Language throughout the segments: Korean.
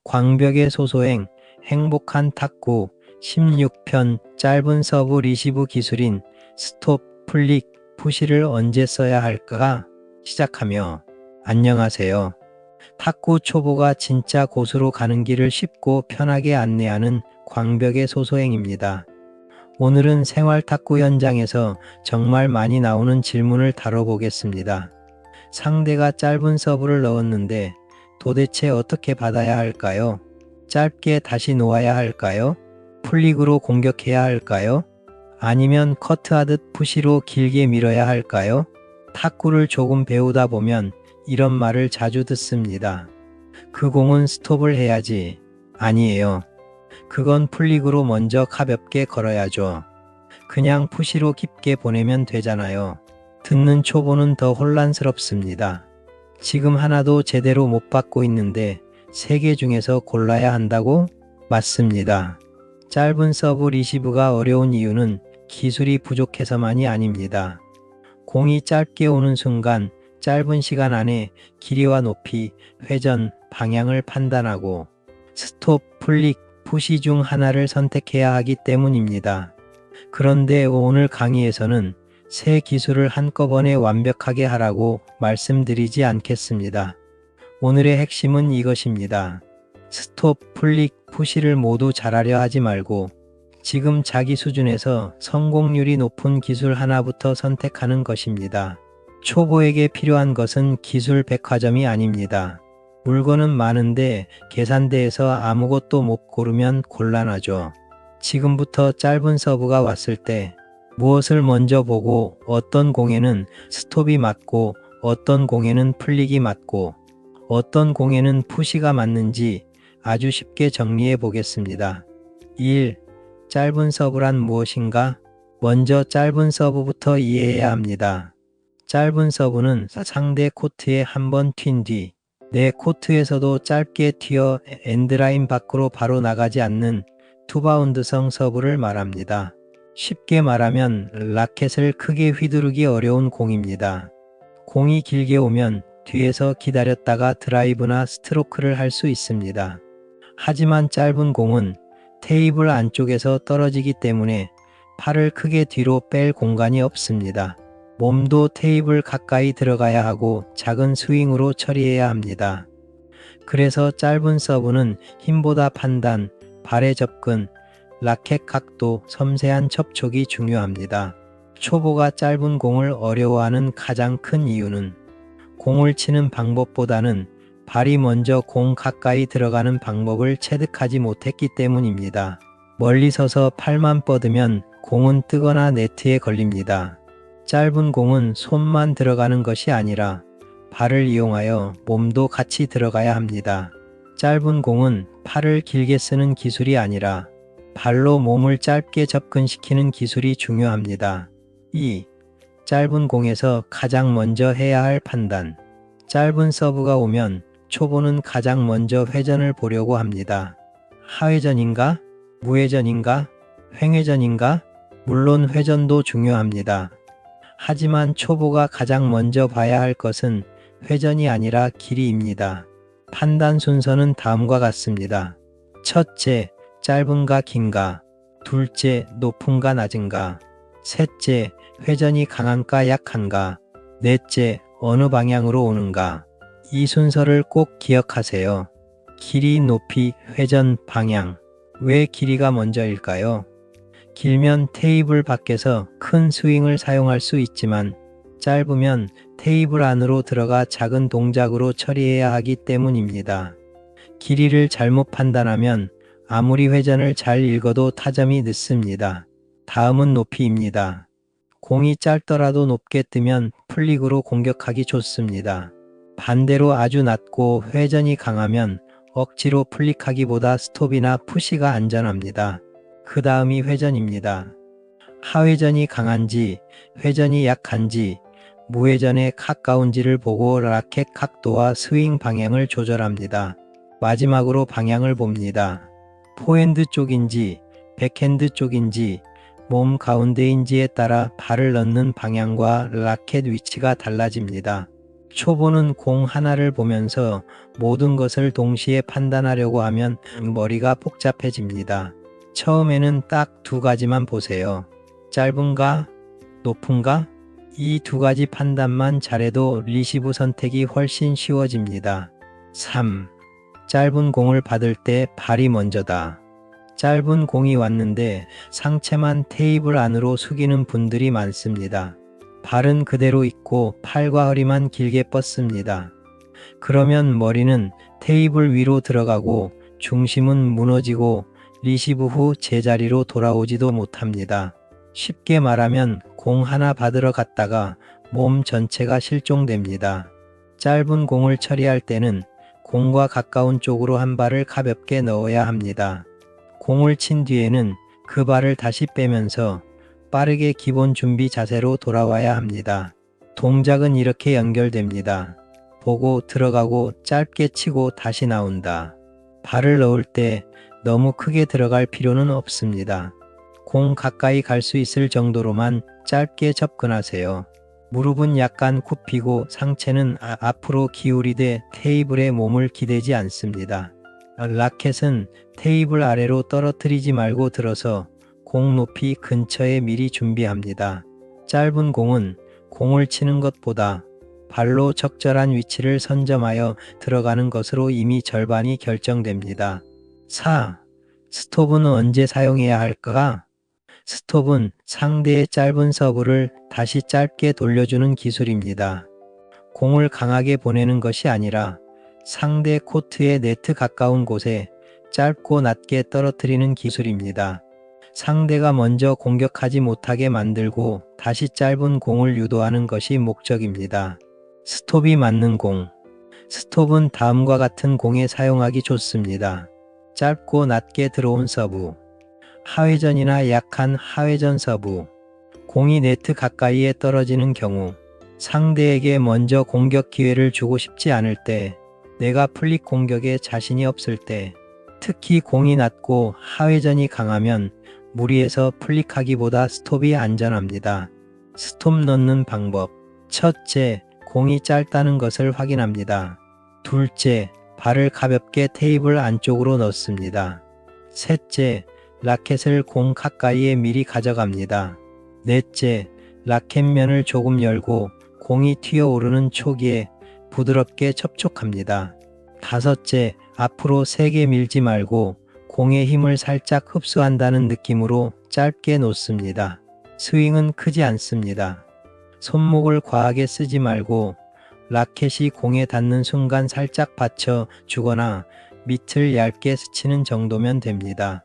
광벽의 소소행, 행복한 탁구, 16편 짧은 서브 리시브 기술인 스톱, 플릭, 푸시를 언제 써야 할까 시작하며 안녕하세요. 탁구 초보가 진짜 고수로 가는 길을 쉽고 편하게 안내하는 광벽의 소소행입니다. 오늘은 생활 탁구 현장에서 정말 많이 나오는 질문을 다뤄보겠습니다. 상대가 짧은 서브를 넣었는데 도대체 어떻게 받아야 할까요? 짧게 다시 놓아야 할까요? 플릭으로 공격해야 할까요? 아니면 커트하듯 푸시로 길게 밀어야 할까요? 탁구를 조금 배우다 보면 이런 말을 자주 듣습니다. 그 공은 스톱을 해야지. 아니에요. 그건 플릭으로 먼저 가볍게 걸어야죠. 그냥 푸시로 깊게 보내면 되잖아요. 듣는 초보는 더 혼란스럽습니다. 지금 하나도 제대로 못 받고 있는데 3개 중에서 골라야 한다고? 맞습니다. 짧은 서브 리시브가 어려운 이유는 기술이 부족해서만이 아닙니다. 공이 짧게 오는 순간 짧은 시간 안에 길이와 높이, 회전, 방향을 판단하고 스톱, 플릭, 푸시 중 하나를 선택해야 하기 때문입니다. 그런데 오늘 강의에서는 세 기술을 한꺼번에 완벽하게 하라고 말씀드리지 않겠습니다. 오늘의 핵심은 이것입니다. 스톱, 플릭, 푸시를 모두 잘하려 하지 말고 지금 자기 수준에서 성공률이 높은 기술 하나부터 선택하는 것입니다. 초보에게 필요한 것은 기술 백화점이 아닙니다. 물건은 많은데 계산대에서 아무것도 못 고르면 곤란하죠. 지금부터 짧은 서브가 왔을 때 무엇을 먼저 보고 어떤 공에는 스톱이 맞고 어떤 공에는 플릭이 맞고 어떤 공에는 푸시가 맞는지 아주 쉽게 정리해 보겠습니다. 1. 짧은 서브란 무엇인가? 먼저 짧은 서브부터 이해해야 합니다. 짧은 서브는 상대 코트에 한번 튄 뒤 내 코트에서도 짧게 튀어 엔드라인 밖으로 바로 나가지 않는 투바운드성 서브를 말합니다. 쉽게 말하면 라켓을 크게 휘두르기 어려운 공입니다. 공이 길게 오면 뒤에서 기다렸다가 드라이브나 스트로크를 할 수 있습니다. 하지만 짧은 공은 테이블 안쪽에서 떨어지기 때문에 팔을 크게 뒤로 뺄 공간이 없습니다. 몸도 테이블 가까이 들어가야 하고 작은 스윙으로 처리해야 합니다. 그래서 짧은 서브는 힘보다 판단, 발의 접근, 라켓 각도, 섬세한 접촉이 중요합니다. 초보가 짧은 공을 어려워하는 가장 큰 이유는 공을 치는 방법보다는 발이 먼저 공 가까이 들어가는 방법을 체득하지 못했기 때문입니다. 멀리 서서 팔만 뻗으면 공은 뜨거나 네트에 걸립니다. 짧은 공은 손만 들어가는 것이 아니라 발을 이용하여 몸도 같이 들어가야 합니다. 짧은 공은 팔을 길게 쓰는 기술이 아니라 발로 몸을 짧게 접근시키는 기술이 중요합니다. 2. 짧은 공에서 가장 먼저 해야 할 판단. 짧은 서브가 오면 초보는 가장 먼저 회전을 보려고 합니다. 하회전인가? 무회전인가? 횡회전인가? 물론 회전도 중요합니다. 하지만 초보가 가장 먼저 봐야 할 것은 회전이 아니라 길이입니다. 판단 순서는 다음과 같습니다. 첫째, 짧은가 긴가. 둘째, 높은가 낮은가. 셋째, 회전이 강한가 약한가. 넷째, 어느 방향으로 오는가. 이 순서를 꼭 기억하세요. 길이, 높이, 회전, 방향. 왜 길이가 먼저일까요? 길면 테이블 밖에서 큰 스윙을 사용할 수 있지만 짧으면 테이블 안으로 들어가 작은 동작으로 처리해야 하기 때문입니다. 길이를 잘못 판단하면 아무리 회전을 잘 읽어도 타점이 늦습니다. 다음은 높이입니다. 공이 짧더라도 높게 뜨면 플릭으로 공격하기 좋습니다. 반대로 아주 낮고 회전이 강하면 억지로 플릭하기보다 스톱이나 푸시가 안전합니다. 그 다음이 회전입니다. 하회전이 강한지 회전이 약한지 무회전에 가까운지를 보고 라켓 각도와 스윙 방향을 조절합니다. 마지막으로 방향을 봅니다. 포핸드 쪽인지 백핸드 쪽인지 몸 가운데인지에 따라 발을 넣는 방향과 라켓 위치가 달라집니다. 초보는 공 하나를 보면서 모든 것을 동시에 판단하려고 하면 머리가 복잡해집니다. 처음에는 딱 두 가지만 보세요. 짧은가? 높은가? 이 두 가지 판단만 잘해도 리시브 선택이 훨씬 쉬워집니다. 3. 짧은 공을 받을 때 발이 먼저다. 짧은 공이 왔는데 상체만 테이블 안으로 숙이는 분들이 많습니다. 발은 그대로 있고 팔과 허리만 길게 뻗습니다. 그러면 머리는 테이블 위로 들어가고 중심은 무너지고 리시브 후 제자리로 돌아오지도 못합니다. 쉽게 말하면 공 하나 받으러 갔다가 몸 전체가 실종됩니다. 짧은 공을 처리할 때는 공과 가까운 쪽으로 한 발을 가볍게 넣어야 합니다. 공을 친 뒤에는 그 발을 다시 빼면서 빠르게 기본 준비 자세로 돌아와야 합니다. 동작은 이렇게 연결됩니다. 보고 들어가고 짧게 치고 다시 나온다. 발을 넣을 때 너무 크게 들어갈 필요는 없습니다. 공 가까이 갈 수 있을 정도로만 짧게 접근하세요. 무릎은 약간 굽히고 상체는 앞으로 기울이되 테이블에 몸을 기대지 않습니다. 라켓은 테이블 아래로 떨어뜨리지 말고 들어서 공 높이 근처에 미리 준비합니다. 짧은 공은 공을 치는 것보다 발로 적절한 위치를 선점하여 들어가는 것으로 이미 절반이 결정됩니다. 4. 스톱은 언제 사용해야 할까? 스톱은 상대의 짧은 서브를 다시 짧게 돌려주는 기술입니다. 공을 강하게 보내는 것이 아니라 상대 코트의 네트 가까운 곳에 짧고 낮게 떨어뜨리는 기술입니다. 상대가 먼저 공격하지 못하게 만들고 다시 짧은 공을 유도하는 것이 목적입니다. 스톱이 맞는 공. 스톱은 다음과 같은 공에 사용하기 좋습니다. 짧고 낮게 들어온 서브. 하회전이나 약한 하회전 서브. 공이 네트 가까이에 떨어지는 경우. 상대에게 먼저 공격 기회를 주고 싶지 않을 때. 내가 플릭 공격에 자신이 없을 때. 특히 공이 낮고 하회전이 강하면 무리해서 플릭하기보다 스톱이 안전합니다. 스톱 넣는 방법. 첫째, 공이 짧다는 것을 확인합니다. 둘째, 발을 가볍게 테이블 안쪽으로 넣습니다. 셋째, 라켓을 공 가까이에 미리 가져갑니다. 넷째, 라켓면을 조금 열고 공이 튀어오르는 초기에 부드럽게 접촉합니다. 다섯째, 앞으로 세게 밀지 말고 공의 힘을 살짝 흡수한다는 느낌으로 짧게 놓습니다. 스윙은 크지 않습니다. 손목을 과하게 쓰지 말고 라켓이 공에 닿는 순간 살짝 받쳐 주거나 밑을 얇게 스치는 정도면 됩니다.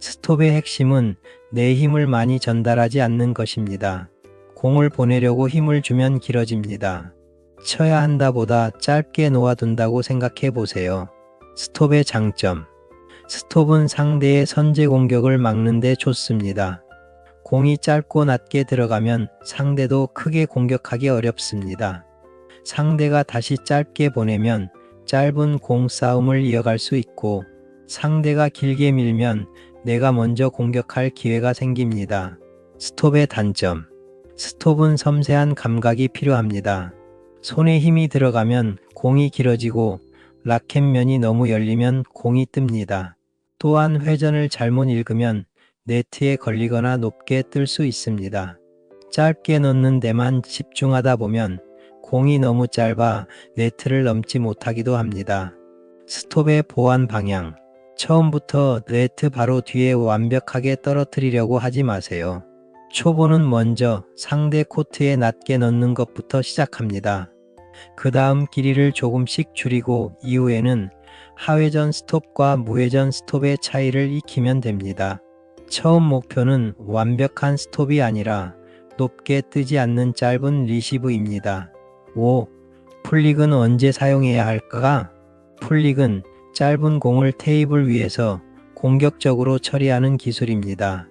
스톱의 핵심은 내 힘을 많이 전달하지 않는 것입니다. 공을 보내려고 힘을 주면 길어집니다. 쳐야 한다보다 짧게 놓아둔다고 생각해 보세요. 스톱의 장점. 스톱은 상대의 선제 공격을 막는 데 좋습니다. 공이 짧고 낮게 들어가면 상대도 크게 공격하기 어렵습니다. 상대가 다시 짧게 보내면 짧은 공 싸움을 이어갈 수 있고 상대가 길게 밀면 내가 먼저 공격할 기회가 생깁니다. 스톱의 단점. 스톱은 섬세한 감각이 필요합니다. 손에 힘이 들어가면 공이 길어지고 라켓면이 너무 열리면 공이 뜹니다. 또한 회전을 잘못 읽으면 네트에 걸리거나 높게 뜰 수 있습니다. 짧게 넣는 데만 집중하다 보면 공이 너무 짧아 네트를 넘지 못하기도 합니다. 스톱의 보완 방향. 처음부터 네트 바로 뒤에 완벽하게 떨어뜨리려고 하지 마세요. 초보는 먼저 상대 코트에 낮게 넣는 것부터 시작합니다. 그 다음 길이를 조금씩 줄이고 이후에는 하회전 스톱과 무회전 스톱의 차이를 익히면 됩니다. 처음 목표는 완벽한 스톱이 아니라 높게 뜨지 않는 짧은 리시브입니다. 5. 풀릭은 언제 사용해야 할까? 풀릭은 짧은 공을 테이블 위에서 공격적으로 처리하는 기술입니다.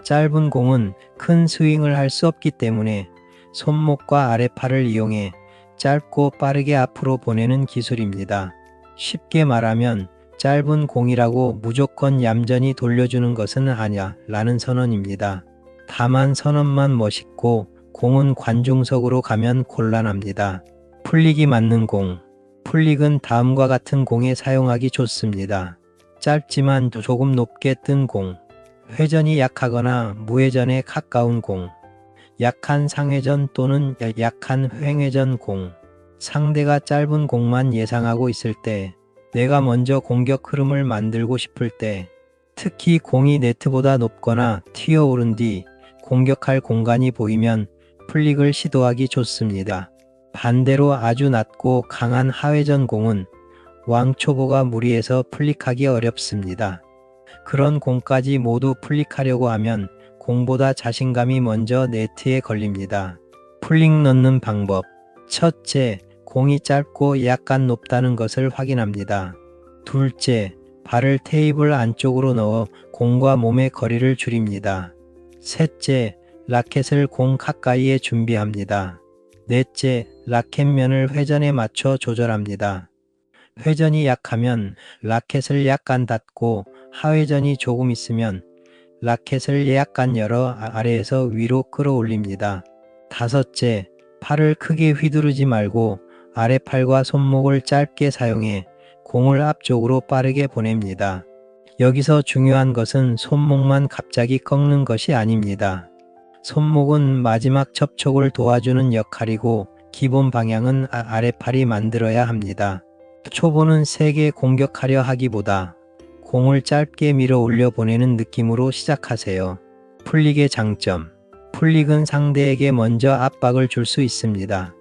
짧은 공은 큰 스윙을 할 수 없기 때문에 손목과 아랫팔을 이용해 짧고 빠르게 앞으로 보내는 기술입니다. 쉽게 말하면 짧은 공이라고 무조건 얌전히 돌려주는 것은 아니야 라는 선언입니다. 다만 선언만 멋있고 공은 관중석으로 가면 곤란합니다. 풀릭이 맞는 공. 풀릭은 다음과 같은 공에 사용하기 좋습니다. 짧지만 조금 높게 뜬 공. 회전이 약하거나 무회전에 가까운 공. 약한 상회전 또는 약한 횡회전 공. 상대가 짧은 공만 예상하고 있을 때, 내가 먼저 공격 흐름을 만들고 싶을 때, 특히 공이 네트보다 높거나 튀어오른 뒤 공격할 공간이 보이면 풀릭을 시도하기 좋습니다. 반대로 아주 낮고 강한 하회전 공은 왕초보가 무리해서 풀릭하기 어렵습니다. 그런 공까지 모두 풀릭하려고 하면 공보다 자신감이 먼저 네트에 걸립니다. 풀릭 넣는 방법. 첫째, 공이 짧고 약간 높다는 것을 확인합니다. 둘째, 발을 테이블 안쪽으로 넣어 공과 몸의 거리를 줄입니다. 셋째, 라켓을 공 가까이에 준비합니다. 넷째, 라켓면을 회전에 맞춰 조절합니다. 회전이 약하면 라켓을 약간 닫고 하회전이 조금 있으면 라켓을 약간 열어 아래에서 위로 끌어올립니다. 다섯째, 팔을 크게 휘두르지 말고 아래팔과 손목을 짧게 사용해 공을 앞쪽으로 빠르게 보냅니다. 여기서 중요한 것은 손목만 갑자기 꺾는 것이 아닙니다. 손목은 마지막 접촉을 도와주는 역할이고 기본 방향은 아래팔이 만들어야 합니다. 초보는 세게 공격하려 하기보다 공을 짧게 밀어 올려 보내는 느낌으로 시작하세요. 풀릭의 장점. 풀릭은 상대에게 먼저 압박을 줄 수 있습니다.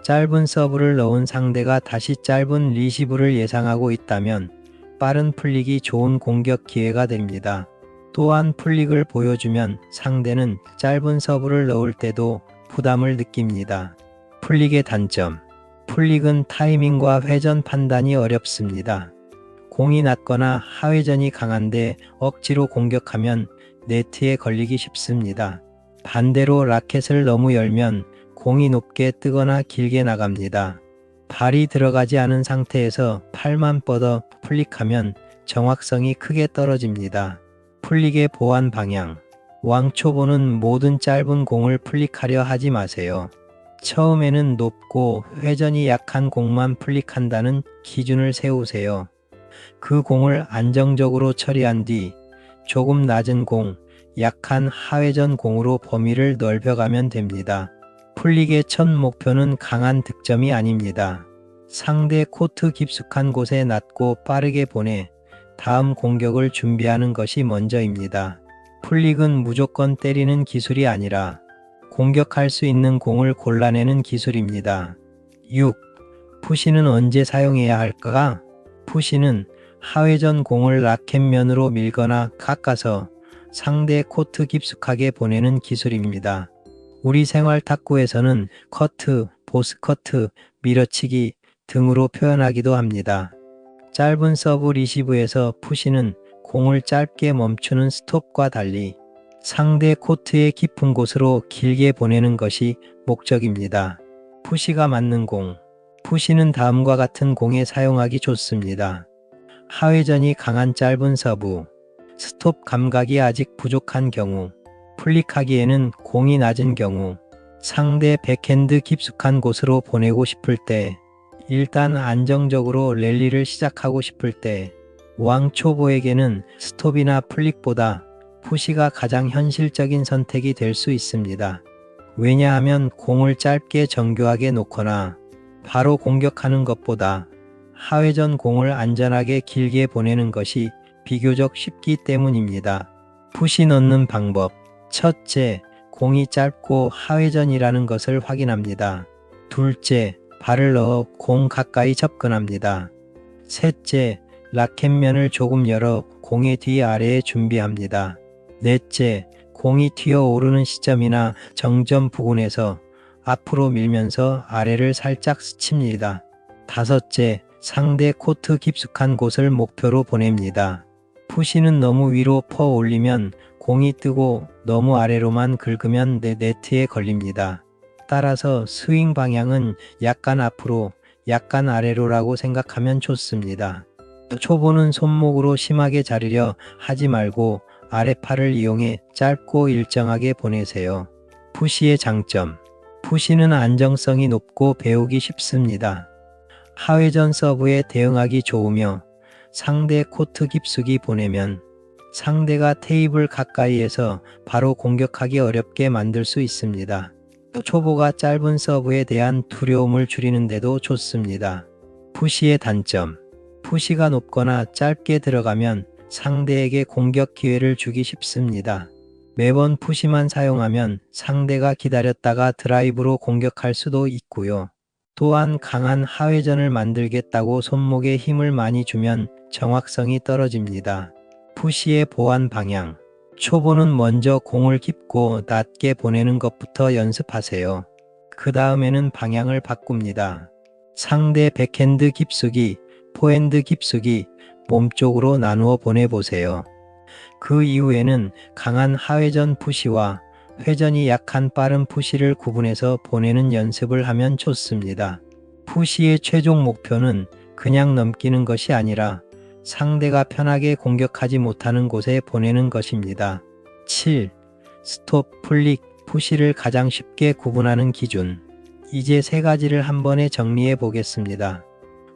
짧은 서브를 넣은 상대가 다시 짧은 리시브를 예상하고 있다면 빠른 풀릭이 좋은 공격 기회가 됩니다. 또한 풀릭을 보여주면 상대는 짧은 서브를 넣을 때도 부담을 느낍니다. 풀릭의 단점. 풀릭은 타이밍과 회전 판단이 어렵습니다. 공이 낮거나 하회전이 강한데 억지로 공격하면 네트에 걸리기 쉽습니다. 반대로 라켓을 너무 열면 공이 높게 뜨거나 길게 나갑니다. 발이 들어가지 않은 상태에서 팔만 뻗어 풀릭하면 정확성이 크게 떨어집니다. 풀릭의 보완 방향. 왕초보는 모든 짧은 공을 풀릭하려 하지 마세요. 처음에는 높고 회전이 약한 공만 풀릭한다는 기준을 세우세요. 그 공을 안정적으로 처리한 뒤 조금 낮은 공, 약한 하회전 공으로 범위를 넓혀가면 됩니다. 풀릭의 첫 목표는 강한 득점이 아닙니다. 상대 코트 깊숙한 곳에 낮고 빠르게 보내 다음 공격을 준비하는 것이 먼저입니다. 풀릭은 무조건 때리는 기술이 아니라 공격할 수 있는 공을 골라내는 기술입니다. 6. 푸시는 언제 사용해야 할까? 푸시는 하회전 공을 라켓면으로 밀거나 깎아서 상대 코트 깊숙하게 보내는 기술입니다. 우리 생활 탁구에서는 커트, 보스커트, 밀어치기 등으로 표현하기도 합니다. 짧은 서브 리시브에서 푸시는 공을 짧게 멈추는 스톱과 달리 상대 코트의 깊은 곳으로 길게 보내는 것이 목적입니다. 푸시가 맞는 공. 푸시는 다음과 같은 공에 사용하기 좋습니다. 하회전이 강한 짧은 서브. 스톱 감각이 아직 부족한 경우. 풀릭하기에는 공이 낮은 경우. 상대 백핸드 깊숙한 곳으로 보내고 싶을 때. 일단 안정적으로 랠리를 시작하고 싶을 때. 왕초보에게는 스톱이나 풀릭보다 푸시가 가장 현실적인 선택이 될 수 있습니다. 왜냐하면 공을 짧게 정교하게 놓거나 바로 공격하는 것보다 하회전 공을 안전하게 길게 보내는 것이 비교적 쉽기 때문입니다. 푸시 넣는 방법. 첫째, 공이 짧고 하회전이라는 것을 확인합니다. 둘째, 발을 넣어 공 가까이 접근합니다. 셋째, 라켓면을 조금 열어 공의 뒤아래에 준비합니다. 넷째, 공이 튀어오르는 시점이나 정점 부근에서 앞으로 밀면서 아래를 살짝 스칩니다. 다섯째, 상대 코트 깊숙한 곳을 목표로 보냅니다. 푸시는 너무 위로 퍼 올리면 공이 뜨고 너무 아래로만 긁으면 네트에 걸립니다. 따라서 스윙 방향은 약간 앞으로, 약간 아래로라고 생각하면 좋습니다. 초보는 손목으로 심하게 자르려 하지 말고 아래팔을 이용해 짧고 일정하게 보내세요. 푸시의 장점. 푸시는 안정성이 높고 배우기 쉽습니다. 하회전 서브에 대응하기 좋으며 상대 코트 깊숙이 보내면 상대가 테이블 가까이에서 바로 공격하기 어렵게 만들 수 있습니다. 초보가 짧은 서브에 대한 두려움을 줄이는 데도 좋습니다. 푸시의 단점. 푸시가 높거나 짧게 들어가면 상대에게 공격 기회를 주기 쉽습니다. 매번 푸시만 사용하면 상대가 기다렸다가 드라이브로 공격할 수도 있고요. 또한 강한 하회전을 만들겠다고 손목에 힘을 많이 주면 정확성이 떨어집니다. 푸시의 보완 방향. 초보는 먼저 공을 깊고 낮게 보내는 것부터 연습하세요. 그 다음에는 방향을 바꿉니다. 상대 백핸드 깊숙이, 포핸드 깊숙이, 몸쪽으로 나누어 보내보세요. 그 이후에는 강한 하회전 푸시와 회전이 약한 빠른 푸시를 구분해서 보내는 연습을 하면 좋습니다. 푸시의 최종 목표는 그냥 넘기는 것이 아니라 상대가 편하게 공격하지 못하는 곳에 보내는 것입니다. 7. 스톱, 플릭, 푸시를 가장 쉽게 구분하는 기준. 이제 세 가지를 한 번에 정리해 보겠습니다.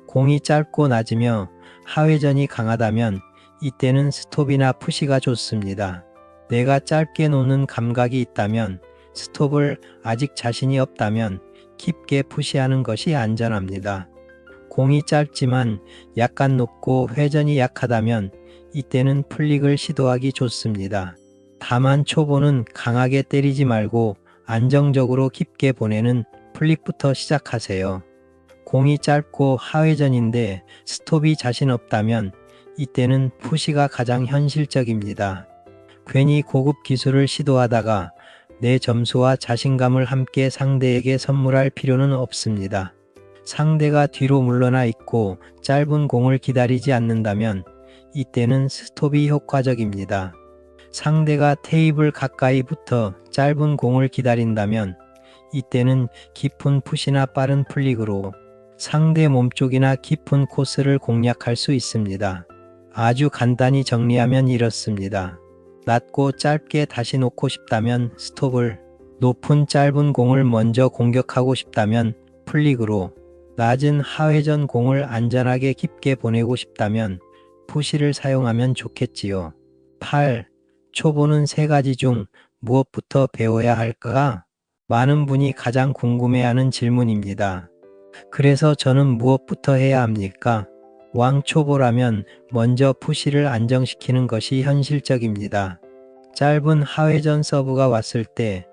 공이 짧고 낮으며 하회전이 강하다면 이때는 스톱이나 푸시가 좋습니다. 내가 짧게 놓는 감각이 있다면 스톱을, 아직 자신이 없다면 깊게 푸시하는 것이 안전합니다. 공이 짧지만 약간 높고 회전이 약하다면 이때는 플릭을 시도하기 좋습니다. 다만 초보는 강하게 때리지 말고 안정적으로 깊게 보내는 플릭부터 시작하세요. 공이 짧고 하회전인데 스톱이 자신 없다면 이때는 푸시가 가장 현실적입니다. 괜히 고급 기술을 시도하다가 내 점수와 자신감을 함께 상대에게 선물할 필요는 없습니다. 상대가 뒤로 물러나 있고 짧은 공을 기다리지 않는다면 이때는 스톱이 효과적입니다. 상대가 테이블 가까이 붙어 짧은 공을 기다린다면 이때는 깊은 푸시나 빠른 플릭으로 상대 몸쪽이나 깊은 코스를 공략할 수 있습니다. 아주 간단히 정리하면 이렇습니다. 낮고 짧게 다시 놓고 싶다면 스톱을, 높은 짧은 공을 먼저 공격하고 싶다면 플릭으로, 낮은 하회전 공을 안전하게 깊게 보내고 싶다면 푸시를 사용하면 좋겠지요. 8. 초보는 세 가지 중 무엇부터 배워야 할까? 많은 분이 가장 궁금해하는 질문입니다. 그래서 저는 무엇부터 해야 합니까? 왕초보라면 먼저 푸시를 안정시키는 것이 현실적입니다. 짧은 하회전 서브가 왔을 때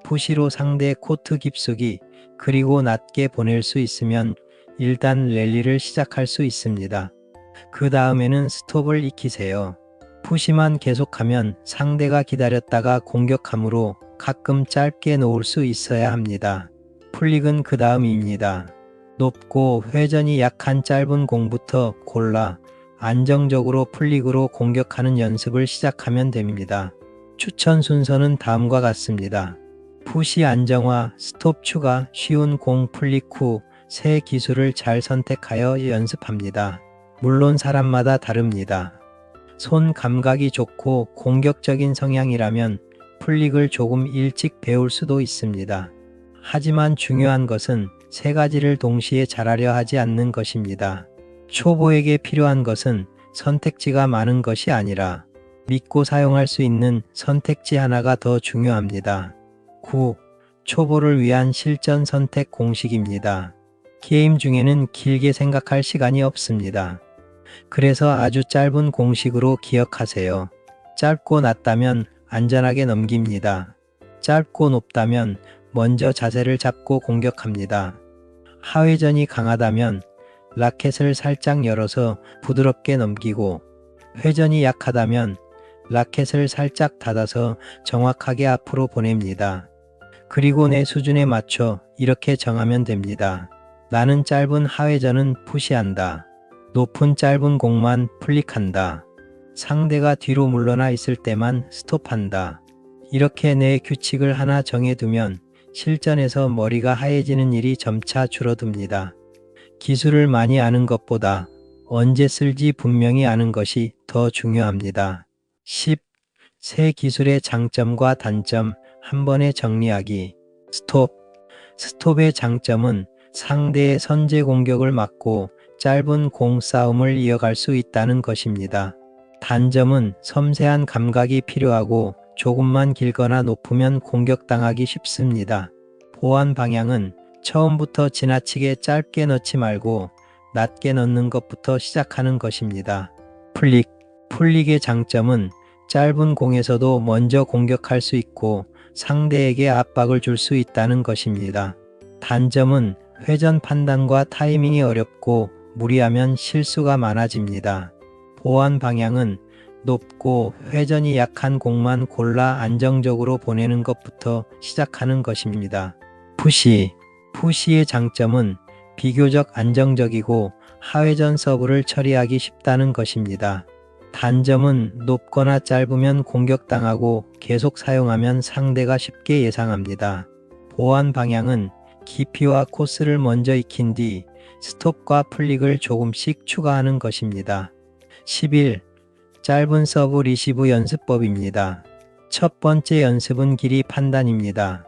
푸시로 상대 코트 깊숙이, 그리고 낮게 보낼 수 있으면 일단 랠리를 시작할 수 있습니다. 그 다음에는 스톱을 익히세요. 푸시만 계속하면 상대가 기다렸다가 공격하므로 가끔 짧게 놓을 수 있어야 합니다. 플릭은 그 다음입니다. 높고 회전이 약한 짧은 공부터 골라 안정적으로 플릭으로 공격하는 연습을 시작하면 됩니다. 추천 순서는 다음과 같습니다. 푸시 안정화, 스톱 추가, 쉬운 공 플릭 후 새 기술을 잘 선택하여 연습합니다. 물론 사람마다 다릅니다. 손 감각이 좋고 공격적인 성향이라면 플릭을 조금 일찍 배울 수도 있습니다. 하지만 중요한 것은 세 가지를 동시에 잘하려 하지 않는 것입니다. 초보에게 필요한 것은 선택지가 많은 것이 아니라 믿고 사용할 수 있는 선택지 하나가 더 중요합니다. 9. 초보를 위한 실전 선택 공식입니다. 게임 중에는 길게 생각할 시간이 없습니다. 그래서 아주 짧은 공식으로 기억하세요. 짧고 낮다면 안전하게 넘깁니다. 짧고 높다면 먼저 자세를 잡고 공격합니다. 하회전이 강하다면 라켓을 살짝 열어서 부드럽게 넘기고, 회전이 약하다면 라켓을 살짝 닫아서 정확하게 앞으로 보냅니다. 그리고 내 수준에 맞춰 이렇게 정하면 됩니다. 나는 짧은 하회전은 푸시한다. 높은 짧은 공만 플릭한다. 상대가 뒤로 물러나 있을 때만 스톱한다. 이렇게 내 규칙을 하나 정해두면 실전에서 머리가 하얘지는 일이 점차 줄어듭니다. 기술을 많이 아는 것보다 언제 쓸지 분명히 아는 것이 더 중요합니다. 10. 새 기술의 장점과 단점 한 번에 정리하기. 스톱. 스톱의 장점은 상대의 선제 공격을 막고 짧은 공 싸움을 이어갈 수 있다는 것입니다. 단점은 섬세한 감각이 필요하고 조금만 길거나 높으면 공격당하기 쉽습니다. 보완 방향은 처음부터 지나치게 짧게 넣지 말고 낮게 넣는 것부터 시작하는 것입니다. 풀릭의 장점은 짧은 공에서도 먼저 공격할 수 있고 상대에게 압박을 줄 수 있다는 것입니다. 단점은 회전 판단과 타이밍이 어렵고 무리하면 실수가 많아집니다. 보완 방향은 높고 회전이 약한 공만 골라 안정적으로 보내는 것부터 시작하는 것입니다. 푸시의 장점은 비교적 안정적이고 하회전 서브를 처리하기 쉽다는 것입니다. 단점은 높거나 짧으면 공격당하고 계속 사용하면 상대가 쉽게 예상합니다. 보완 방향은 깊이와 코스를 먼저 익힌 뒤 스톱과 풀릭을 조금씩 추가하는 것입니다. 11. 짧은 서브 리시브 연습법입니다. 첫 번째 연습은 길이 판단입니다.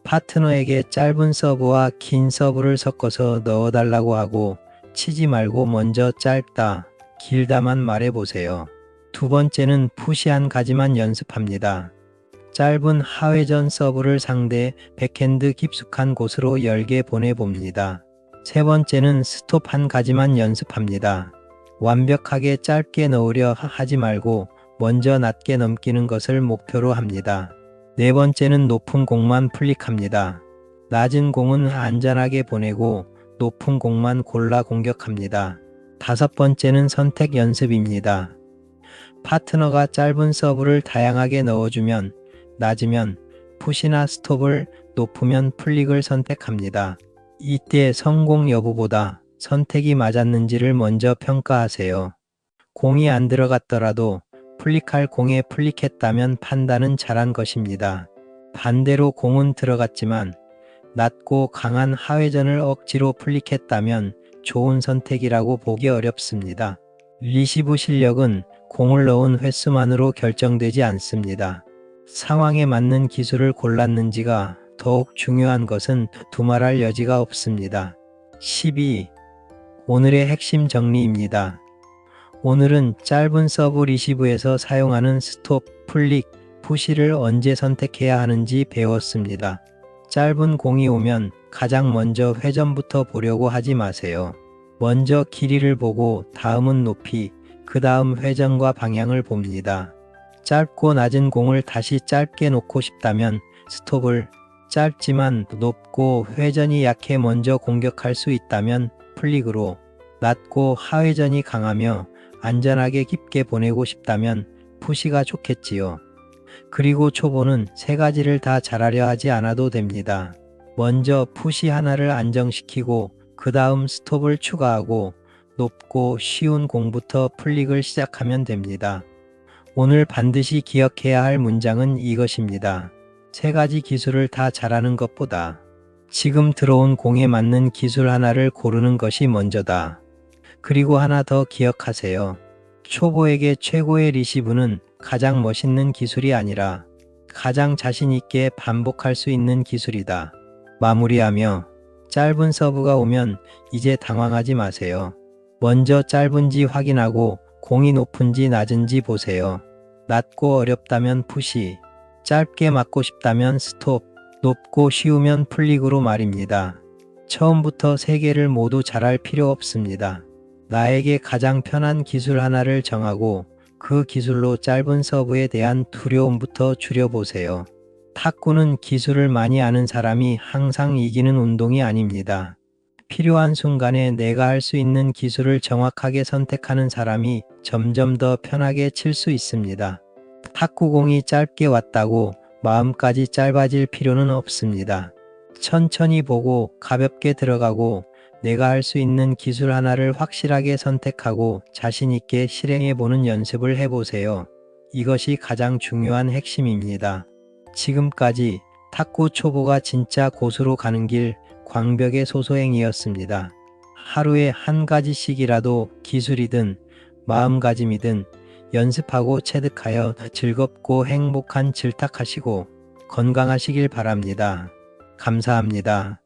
파트너에게 짧은 서브와 긴 서브를 섞어서 넣어달라고 하고 치지 말고 먼저 짧다, 길다만 말해보세요. 두 번째는 푸시 한 가지만 연습합니다. 짧은 하회전 서브를 상대 백핸드 깊숙한 곳으로 열게 보내봅니다. 세 번째는 스톱 한 가지만 연습합니다. 완벽하게 짧게 넣으려 하지 말고 먼저 낮게 넘기는 것을 목표로 합니다. 네 번째는 높은 공만 풀릭합니다. 낮은 공은 안전하게 보내고 높은 공만 골라 공격합니다. 다섯 번째는 선택 연습입니다. 파트너가 짧은 서브를 다양하게 넣어주면 낮으면 푸시나 스톱을, 높으면 풀릭을 선택합니다. 이때 성공 여부보다 선택이 맞았는지를 먼저 평가하세요. 공이 안 들어갔더라도 풀릭할 공에 풀릭했다면 판단은 잘한 것입니다. 반대로 공은 들어갔지만 낮고 강한 하회전을 억지로 풀릭했다면 좋은 선택이라고 보기 어렵습니다. 리시브 실력은 공을 넣은 횟수만으로 결정되지 않습니다. 상황에 맞는 기술을 골랐는지가 더욱 중요한 것은 두말할 여지가 없습니다. 12. 오늘의 핵심 정리입니다. 오늘은 짧은 서브 리시브에서 사용하는 스톱, 풀릭, 푸시를 언제 선택해야 하는지 배웠습니다. 짧은 공이 오면 가장 먼저 회전부터 보려고 하지 마세요. 먼저 길이를 보고 다음은 높이, 그 다음 회전과 방향을 봅니다. 짧고 낮은 공을 다시 짧게 놓고 싶다면 스톱을, 짧지만 높고 회전이 약해 먼저 공격할 수 있다면 풀릭으로, 낮고 하회전이 강하며 안전하게 깊게 보내고 싶다면 푸시가 좋겠지요. 그리고 초보는 세 가지를 다 잘하려 하지 않아도 됩니다. 먼저 푸시 하나를 안정시키고 그 다음 스톱을 추가하고 높고 쉬운 공부터 풀릭을 시작하면 됩니다. 오늘 반드시 기억해야 할 문장은 이것입니다. 세 가지 기술을 다 잘하는 것보다 지금 들어온 공에 맞는 기술 하나를 고르는 것이 먼저다. 그리고 하나 더 기억하세요. 초보에게 최고의 리시브는 가장 멋있는 기술이 아니라 가장 자신 있게 반복할 수 있는 기술이다. 마무리하며 짧은 서브가 오면 이제 당황하지 마세요. 먼저 짧은지 확인하고 공이 높은지 낮은지 보세요. 낮고 어렵다면 푸시, 짧게 맞고 싶다면 스톱, 높고 쉬우면 풀릭으로 말입니다. 처음부터 세 개를 모두 잘할 필요 없습니다. 나에게 가장 편한 기술 하나를 정하고 그 기술로 짧은 서브에 대한 두려움부터 줄여보세요. 탁구는 기술을 많이 아는 사람이 항상 이기는 운동이 아닙니다. 필요한 순간에 내가 할 수 있는 기술을 정확하게 선택하는 사람이 점점 더 편하게 칠 수 있습니다. 탁구공이 짧게 왔다고 마음까지 짧아질 필요는 없습니다. 천천히 보고 가볍게 들어가고 내가 할 수 있는 기술 하나를 확실하게 선택하고 자신 있게 실행해 보는 연습을 해보세요. 이것이 가장 중요한 핵심입니다. 지금까지 탁구 초보가 진짜 고수로 가는 길 광벽의 소소행이었습니다. 하루에 한 가지씩이라도 기술이든 마음가짐이든 연습하고 체득하여 즐겁고 행복한 질탁하시고 건강하시길 바랍니다. 감사합니다.